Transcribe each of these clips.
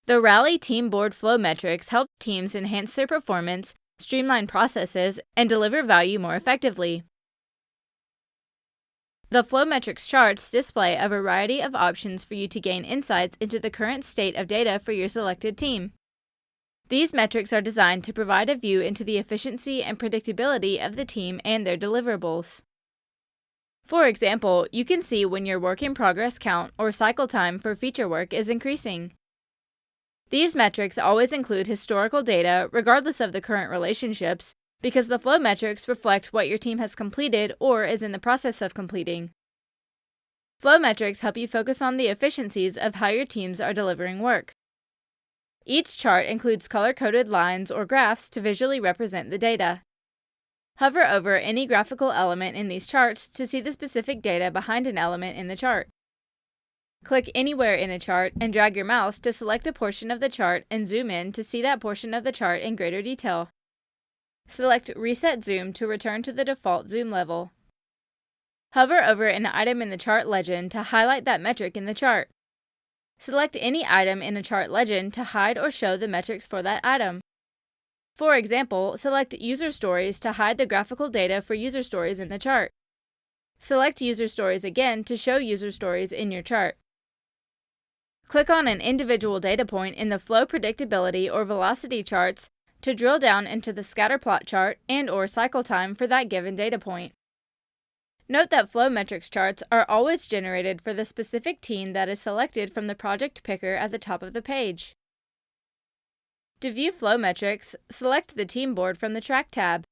The Rally Team Board Flow metrics help teams enhance their performance, streamline processes, and deliver value more effectively. The Flow metrics charts display a variety of options for you to gain insights into the current state of data for your selected team. These metrics are designed to provide a view into the efficiency and predictability of the team and their deliverables. For example, you can see when your work in progress count or cycle time for feature work is increasing. These metrics always include historical data regardless of the current relationships, because the flow metrics reflect what your team has completed or is in the process of completing. Flow metrics help you focus on the efficiencies of how your teams are delivering work. Each chart includes color-coded lines or graphs to visually represent the data. Hover over any graphical element in these charts to see the specific data behind an element in the chart. Click anywhere in a chart and drag your mouse to select a portion of the chart and zoom in to see that portion of the chart in greater detail. Select Reset Zoom to return to the default zoom level. Hover over an item in the chart legend to highlight that metric in the chart. Select any item in a chart legend to hide or show the metrics for that item. For example, select User Stories to hide the graphical data for user stories in the chart. Select User Stories again to show user stories in your chart. Click on an individual data point in the Flow Predictability or Velocity charts to drill down into the scatterplot chart and/or cycle time for that given data point. Note that flow metrics charts are always generated for the specific team that is selected from the project picker at the top of the page. To view flow metrics, select the Team Board from the Track tab.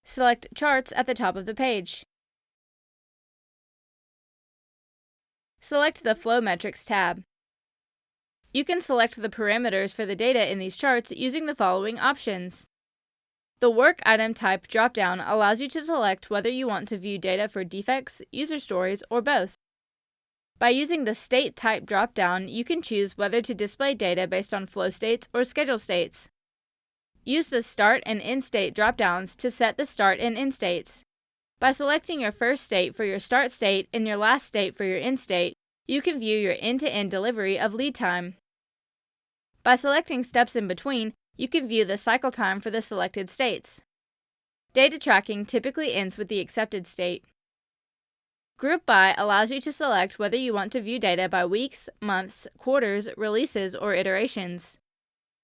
Select Charts at the top of the page. Select the Flow Metrics tab. You can select the parameters for the data in these charts using the following options. The Work Item Type dropdown allows you to select whether you want to view data for defects, user stories, or both. By using the State Type dropdown, you can choose whether to display data based on flow states or schedule states. Use the Start and End State dropdowns to set the start and end states. By selecting your first state for your start state and your last state for your end state, you can view your end-to-end delivery of lead time. By selecting steps in between, you can view the cycle time for the selected states. Data tracking typically ends with the accepted state. Group By allows you to select whether you want to view data by weeks, months, quarters, releases, or iterations.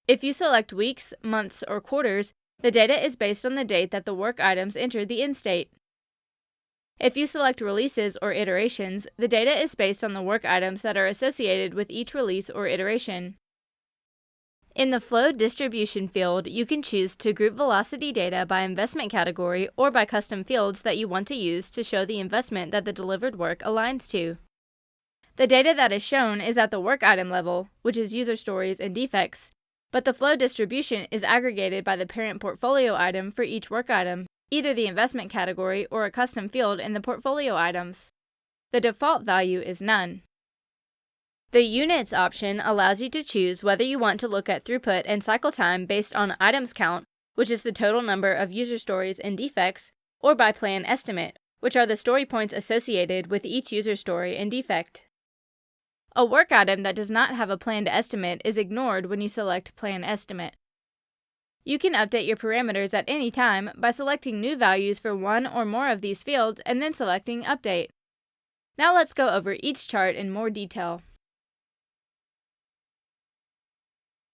If you select weeks, months, or quarters, the data is based on the date that the work items entered the end state. If you select releases or iterations, the data is based on the work items that are associated with each release or iteration. In the Flow Distribution field, you can choose to group velocity data by investment category or by custom fields that you want to use to show the investment that the delivered work aligns to. The data that is shown is at the work item level, which is user stories and defects, but the flow distribution is aggregated by the parent portfolio item for each work item, either the investment category or a custom field in the portfolio items. The default value is none. The Units option allows you to choose whether you want to look at throughput and cycle time based on items count, which is the total number of user stories and defects, or by plan estimate, which are the story points associated with each user story and defect. A work item that does not have a planned estimate is ignored when you select Plan Estimate. You can update your parameters at any time by selecting new values for one or more of these fields and then selecting Update. Now let's go over each chart in more detail.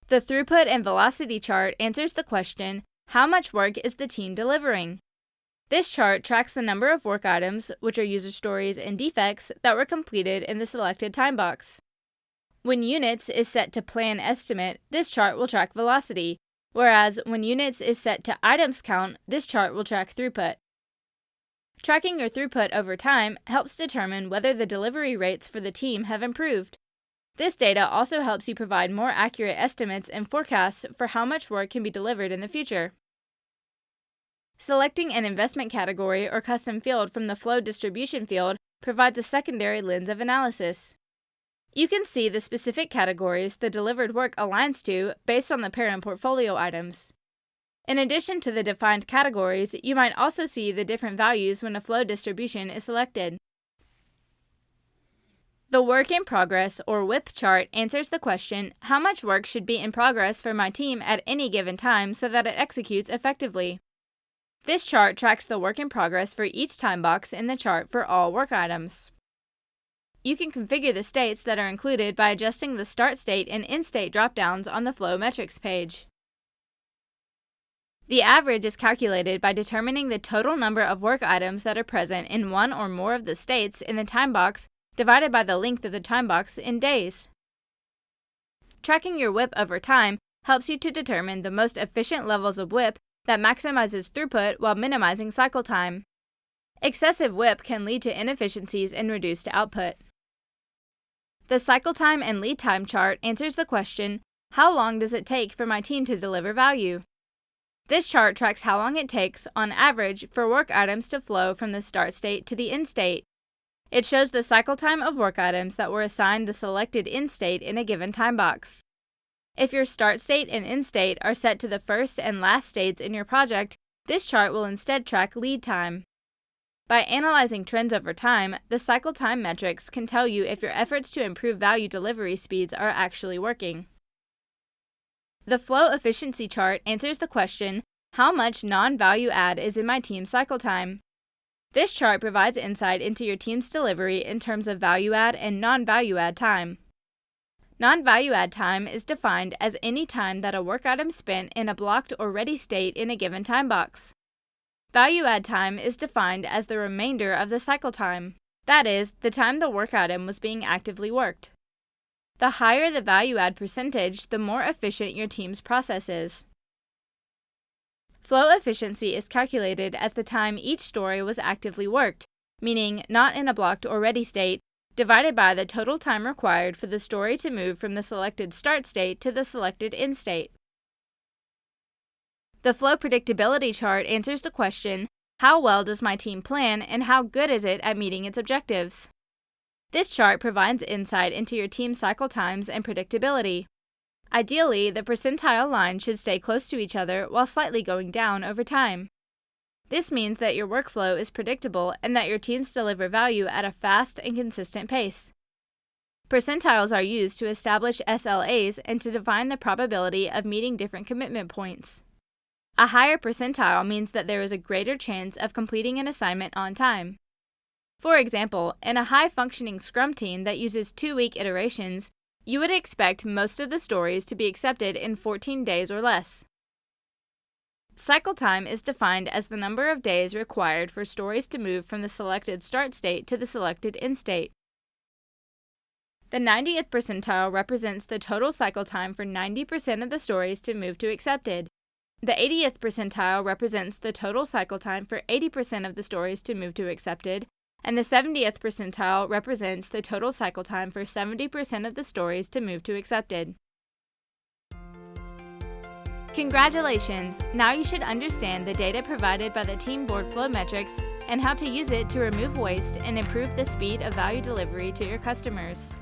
The Throughput and Velocity chart answers the question, how much work is the team delivering? This chart tracks the number of work items, which are user stories and defects, that were completed in the selected time box. When Units is set to Plan Estimate, this chart will track velocity, whereas when Units is set to Items Count, this chart will track throughput. Tracking your throughput over time helps determine whether the delivery rates for the team have improved. This data also helps you provide more accurate estimates and forecasts for how much work can be delivered in the future. Selecting an investment category or custom field from the Flow Distribution field provides a secondary lens of analysis. You can see the specific categories the delivered work aligns to based on the parent portfolio items. In addition to the defined categories, you might also see the different values when a flow distribution is selected. The work in progress, or WIP chart, answers the question, how much work should be in progress for my team at any given time so that it executes effectively? This chart tracks the work in progress for each time box in the chart for all work items. You can configure the states that are included by adjusting the start state and end state dropdowns on the Flow Metrics page. The average is calculated by determining the total number of work items that are present in one or more of the states in the time box divided by the length of the time box in days. Tracking your WIP over time helps you to determine the most efficient levels of WIP that maximizes throughput while minimizing cycle time. Excessive WIP can lead to inefficiencies and reduced output. The cycle time and lead time chart answers the question, how long does it take for my team to deliver value? This chart tracks how long it takes, on average, for work items to flow from the start state to the end state. It shows the cycle time of work items that were assigned the selected end state in a given time box. If your start state and end state are set to the first and last states in your project, this chart will instead track lead time. By analyzing trends over time, the cycle time metrics can tell you if your efforts to improve value delivery speeds are actually working. The flow efficiency chart answers the question, how much non-value add is in my team's cycle time? This chart provides insight into your team's delivery in terms of value add and non-value add time. Non-value add time is defined as any time that a work item spent in a blocked or ready state in a given time box. Value add time is defined as the remainder of the cycle time, that is, the time the work item was being actively worked. The higher the value add percentage, the more efficient your team's process is. Flow efficiency is calculated as the time each story was actively worked, meaning not in a blocked or ready state, divided by the total time required for the story to move from the selected start state to the selected end state. The flow predictability chart answers the question, how well does my team plan and how good is it at meeting its objectives? This chart provides insight into your team's cycle times and predictability. Ideally, the percentile lines should stay close to each other while slightly going down over time. This means that your workflow is predictable and that your teams deliver value at a fast and consistent pace. Percentiles are used to establish SLAs and to define the probability of meeting different commitment points. A higher percentile means that there is a greater chance of completing an assignment on time. For example, in a high-functioning Scrum team that uses 2-week iterations, you would expect most of the stories to be accepted in 14 days or less. Cycle time is defined as the number of days required for stories to move from the selected start state to the selected end state. The 90th percentile represents the total cycle time for 90% of the stories to move to accepted. The 80th percentile represents the total cycle time for 80% of the stories to move to accepted, and the 70th percentile represents the total cycle time for 70% of the stories to move to accepted. Congratulations! Now you should understand the data provided by the team board flow metrics and how to use it to remove waste and improve the speed of value delivery to your customers.